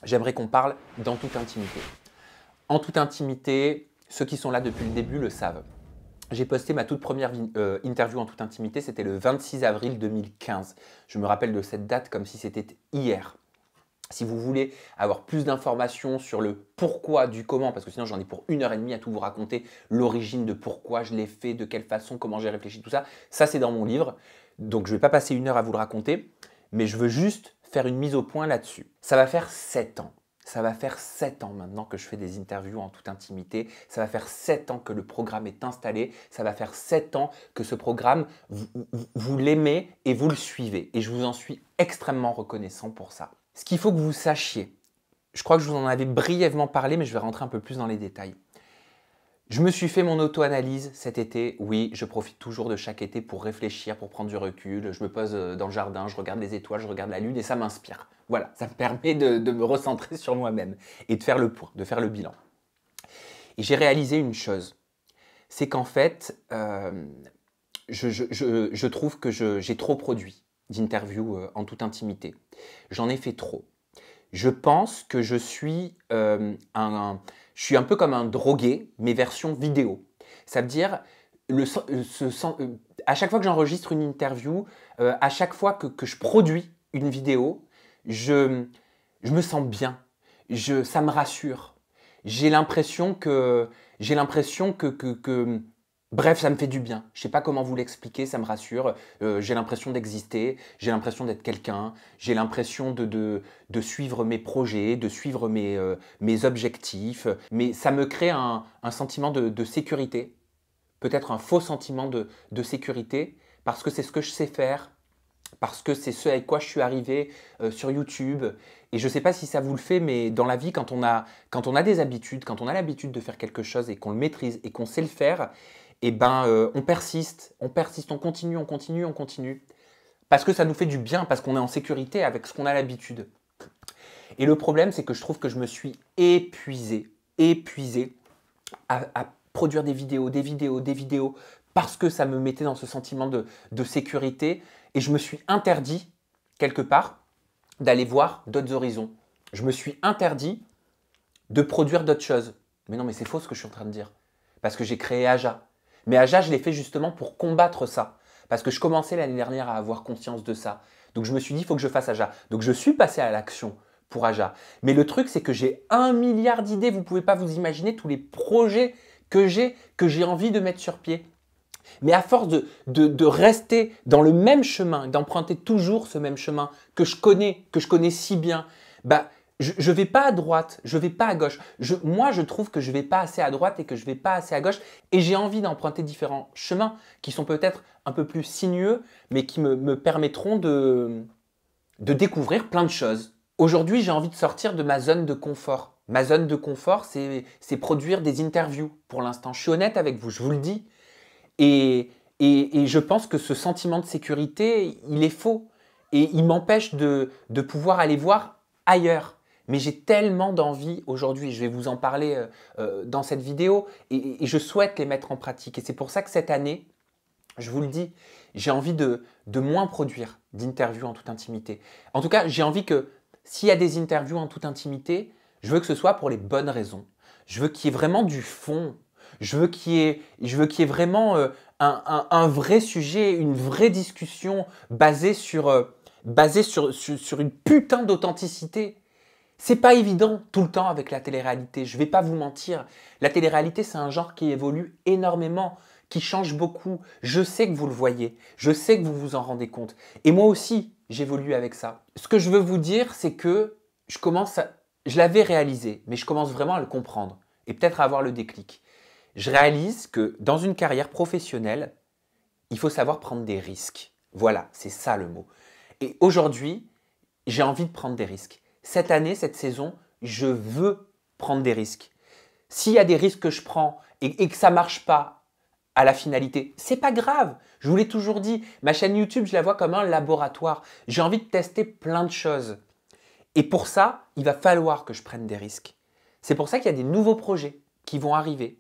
j'aimerais qu'on parle dans toute intimité. En toute intimité, ceux qui sont là depuis le début le savent. J'ai posté ma toute première interview en toute intimité, c'était le 26 avril 2015. Je me rappelle de cette date comme si c'était hier. Si vous voulez avoir plus d'informations sur le pourquoi du comment, parce que sinon j'en ai pour 1 heure et demie à tout vous raconter, l'origine de pourquoi je l'ai fait, de quelle façon, comment j'ai réfléchi, tout ça, ça c'est dans mon livre. Donc je ne vais pas passer 1 heure à vous le raconter, mais je veux juste faire une mise au point là-dessus. Ça va faire 7 ans. Ça va faire 7 ans maintenant que je fais des interviews en toute intimité. Ça va faire 7 ans que le programme est installé. Ça va faire 7 ans que ce programme, vous l'aimez et vous le suivez. Et je vous en suis extrêmement reconnaissant pour ça. Ce qu'il faut que vous sachiez, je crois que je vous en avais brièvement parlé, mais je vais rentrer un peu plus dans les détails. Je me suis fait mon auto-analyse cet été. Oui, je profite toujours de chaque été pour réfléchir, pour prendre du recul. Je me pose dans le jardin, je regarde les étoiles, je regarde la lune et ça m'inspire. Voilà, ça me permet de me recentrer sur moi-même et de faire le point, de faire le bilan. Et j'ai réalisé une chose, c'est qu'en fait, je trouve que j'ai trop produit d'interviews en toute intimité. J'en ai fait trop. Je pense que je suis un peu comme un drogué, mais version vidéo. Ça veut dire, à chaque fois que j'enregistre une interview, à chaque fois que je produis une vidéo, je me sens bien. Ça me rassure. J'ai l'impression que bref, ça me fait du bien. Je ne sais pas comment vous l'expliquer, ça me rassure. J'ai l'impression d'exister, j'ai l'impression d'être quelqu'un, j'ai l'impression de suivre mes projets, de suivre mes objectifs. Mais ça me crée un sentiment de sécurité, peut-être un faux sentiment de sécurité, parce que c'est ce que je sais faire, parce que c'est ce avec quoi je suis arrivé sur YouTube. Et je ne sais pas si ça vous le fait, mais dans la vie, quand on a des habitudes, quand on a l'habitude de faire quelque chose et qu'on le maîtrise et qu'on sait le faire, eh ben, on persiste, on continue, on continue, on continue. Parce que ça nous fait du bien, parce qu'on est en sécurité avec ce qu'on a l'habitude. Et le problème, c'est que je trouve que je me suis épuisé à produire des vidéos, parce que ça me mettait dans ce sentiment de sécurité. Et je me suis interdit, quelque part, d'aller voir d'autres horizons. Je me suis interdit de produire d'autres choses. Mais non, mais c'est faux ce que je suis en train de dire. Parce que j'ai créé Aja. Mais Aja, je l'ai fait justement pour combattre ça. Parce que je commençais l'année dernière à avoir conscience de ça. Donc je me suis dit, il faut que je fasse Aja. Donc je suis passé à l'action pour Aja. Mais le truc, c'est que j'ai 1 milliard d'idées. Vous ne pouvez pas vous imaginer tous les projets que j'ai envie de mettre sur pied. Mais à force de rester dans le même chemin, d'emprunter toujours ce même chemin que je connais si bien, bah, je ne vais pas à droite, je ne vais pas à gauche. Moi, je trouve que je ne vais pas assez à droite et que je ne vais pas assez à gauche. Et j'ai envie d'emprunter différents chemins qui sont peut-être un peu plus sinueux, mais qui me permettront de découvrir plein de choses. Aujourd'hui, j'ai envie de sortir de ma zone de confort. Ma zone de confort, c'est produire des interviews pour l'instant. Je suis honnête avec vous, je vous le dis. Et je pense que ce sentiment de sécurité, il est faux. Et il m'empêche de pouvoir aller voir ailleurs. Mais j'ai tellement d'envie aujourd'hui, je vais vous en parler dans cette vidéo, et je souhaite les mettre en pratique. Et c'est pour ça que cette année, je vous le dis, j'ai envie de moins produire d'interviews en toute intimité. En tout cas, j'ai envie que s'il y a des interviews en toute intimité, je veux que ce soit pour les bonnes raisons. Je veux qu'il y ait vraiment du fond. Je veux qu'il y ait vraiment un vrai sujet, une vraie discussion basée sur une putain d'authenticité. C'est pas évident tout le temps avec la télé-réalité, je vais pas vous mentir. La télé-réalité, c'est un genre qui évolue énormément, qui change beaucoup. Je sais que vous le voyez, je sais que vous vous en rendez compte. Et moi aussi, j'évolue avec ça. Ce que je veux vous dire, c'est que je l'avais réalisé, mais je commence vraiment à le comprendre et peut-être à avoir le déclic. Je réalise que dans une carrière professionnelle, il faut savoir prendre des risques. Voilà, c'est ça le mot. Et aujourd'hui, j'ai envie de prendre des risques. Cette année, cette saison, je veux prendre des risques. S'il y a des risques que je prends et que ça ne marche pas à la finalité, c'est pas grave. Je vous l'ai toujours dit, ma chaîne YouTube, je la vois comme un laboratoire. J'ai envie de tester plein de choses. Et pour ça, il va falloir que je prenne des risques. C'est pour ça qu'il y a des nouveaux projets qui vont arriver.